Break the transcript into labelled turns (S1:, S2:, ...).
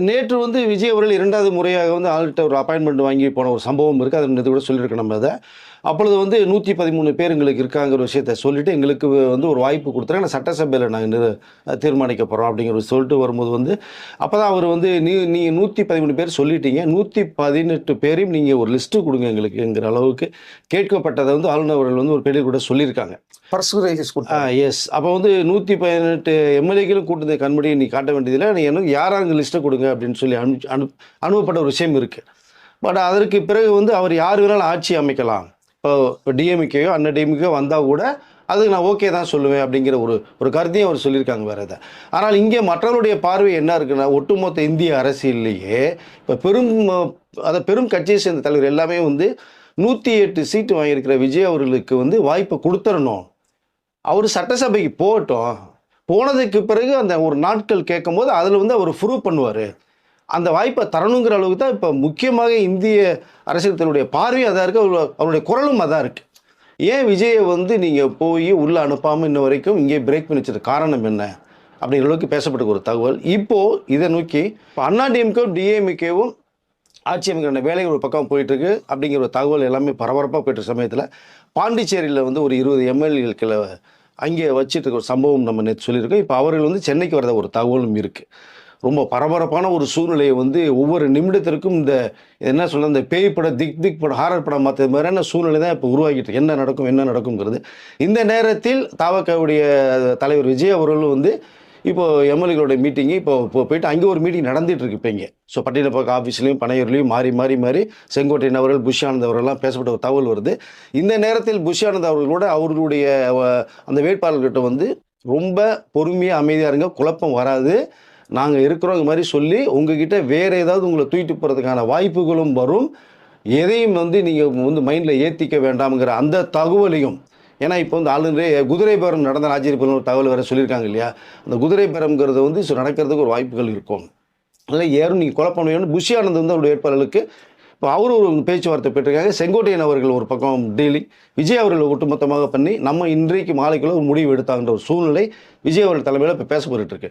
S1: நேற்று வந்து விஜய் அவர்கள் 2வது முறையாக வந்து ஆள்கிட்ட ஒரு அப்பாயின்மெண்ட் வாங்கி போன ஒரு சம்பவம் இருக்குது. அது நேத்து கூட சொல்லியிருக்கோம் நம்ம அத. அப்பொழுது வந்து 113 பேர் எங்களுக்கு இருக்காங்கிற விஷயத்த சொல்லிட்டு, எங்களுக்கு வந்து ஒரு வாய்ப்பு குடுத்துருங்க. சட்டசபையில நாங்க தீர்மானிக்க போறோம் அப்படிங்கிற சொல்லிட்டு வரும்போது வந்து, அப்பதான் அவர் வந்து நீங்க 113 பேர் சொல்லிட்டீங்க. 118 பேரையும் நீங்க ஒரு லிஸ்ட் குடுங்க எங்களுக்குங்கிற அளவுக்கு கேட்கப்பட்டத வந்து ஆளுநர் அவர்கள் வந்து ஒரு பேட்டியில கூட சொல்லியிருக்காங்க.
S2: பர்சன்டேஜஸ் கொடுத்தாங்க.
S1: எஸ். அப்ப வந்து 118 எம்எல்ஏக்களும் கூட்டத்தை கண்மூடி நீ காட்ட வேண்டியதில்ல. நீ எனக்கு யாராங்க லிஸ்ட்ட குடுங்க அப்படின்னு சொல்லி அனுப்பப்பட்ட ஒரு விஷயம் இருக்கு. பட் அதற்கு பிறகு வந்து அவர் யார் வேணாலும் ஆட்சி அமைக்கலாம். இப்போ டிஎம்கேயோ டிஎம்கேயோ வந்தா கூட அதுக்கு நான் ஓகே தான் சொல்லுவேன் அப்படிங்கிற ஒரு கருத்தையும் அவர் சொல்லியிருக்காங்க வேற எத. ஆனால் இங்கே மற்றவருடைய பார்வை என்ன இருக்குன்னா, ஒட்டுமொத்த இந்திய அரசியல்லையே இப்போ பெரும் கட்சியை சேர்ந்த தலைவர் எல்லாமே வந்து 108 சீட்டு வாங்கியிருக்கிற விஜய் அவர்களுக்கு வந்து வாய்ப்பை குடுத்துறணும். அவரு சட்டசபைக்கு போகட்டும். போனதுக்கு பிறகு அந்த ஒரு நாட்கள் கேட்கும்போது அதில் வந்து அவர் ப்ரூவ் பண்ணுவார். அந்த வாய்ப்பை தரணுங்கிற அளவுக்கு தான் இப்போ முக்கியமாக இந்திய அரசியல் தலைவருடைய பார்வையும் அதான் இருக்குது, அவருடைய குரலும் அதான் இருக்குது. ஏன் விஜயை வந்து நீங்கள் போய் உள்ளே அனுப்பாமல் இன்ன வரைக்கும் இங்கே பிரேக் பண்ணி வச்சது காரணம் என்ன அப்படிங்கிற அளவுக்கு பேசப்பட்ட ஒரு தகவல். இப்போது இதை நோக்கி இப்போ அண்ணாடிஎம்கேவும் டிஎம்கேவும் ஆட்சி அமைக்கிற வேலை ஒரு பக்கம் போயிட்டுருக்கு அப்படிங்கிற ஒரு தகவல் எல்லாமே பரபரப்பாக போயிட்டு சமயத்தில் பாண்டிச்சேரியில் வந்து ஒரு 20 எம்எல்ஏக்களை அங்கே வச்சுட்டு இருக்க ஒரு சம்பவம் நம்ம நேற்று சொல்லியிருக்கோம். இப்போ அவர்கள் வந்து சென்னைக்கு வரத ஒரு தகவலும் இருக்குது. ரொம்ப பரபரப்பான ஒரு சூழ்நிலையை வந்து ஒவ்வொரு நிமிடத்திற்கும் இந்த என்ன சொல்ல இந்த பேய் படம் திக் படம் ஹாரர் படம் மற்ற மாதிரியான சூழ்நிலை தான் இப்போ உருவாகிட்டு இருக்கு. என்ன நடக்குங்கிறது. இந்த நேரத்தில் தாவகவுடைய தலைவர் விஜய் அவர்களும் வந்து இப்போ எம்எல்ஏகளோட மீட்டிங்கு இப்போ போயிட்டு அங்கே ஒரு மீட்டிங் நடந்துட்டு இருக்கு இப்போ இங்கே. ஸோ பட்டினப்பாக்கம் ஆஃபீஸ்லையும் பனையூர்லையும் மாறி செங்கோட்டையன் அவர்கள் புஷ் ஆனந்த் அவர்கள்லாம் பேசப்பட்ட ஒரு தகவல் வருது. இந்த நேரத்தில் புஷ் ஆனந்த் அவர்களோட அவர்களுடைய அந்த வேட்பாளர்கிட்ட வந்து ரொம்ப பொறுமையாக அமைதியாக இருங்க, குழப்பம் வராது, நாங்கள் இருக்கிறோங்க மாதிரி சொல்லி உங்ககிட்ட வேறு ஏதாவது உங்களை தூக்கிட்டு போகிறதுக்கான வாய்ப்புகளும் வரும், எதையும் வந்து நீங்கள் வந்து மைண்டில் ஏற்றிக்க வேண்டாம்ங்கிற அந்த தகவலையும். ஏன்னா இப்போ வந்து ஆளுநரே குதிரை பேரம் நடந்த ஆச்சரியப்படும் ஒரு தகவல் வேறு சொல்லியிருக்காங்க இல்லையா. அந்த குதிரை பேரம்ங்கிறது வந்து நடக்கிறதுக்கு ஒரு வாய்ப்புகள் இருக்கும். அதில் ஏறும் நீங்கள் குழப்பம் வேணும். புஷ் ஆனந்த் வந்து அவருடைய வேட்பாளர்களுக்கு இப்போ அவரும் ஒரு பேச்சுவார்த்தை பெற்றிருக்காங்க. செங்கோட்டையன் அவர்கள் ஒரு பக்கம் டீலிங், விஜய் அவர்கள் ஒட்டுமொத்தமாக பண்ணி நம்ம இன்றைக்கு மாலைக்குள்ள ஒரு முடிவு எடுத்தாங்கிற ஒரு சூழ்நிலை விஜய் அவர்கள் தலைமையில் இப்போ பேசப்பட்டு இருக்கு.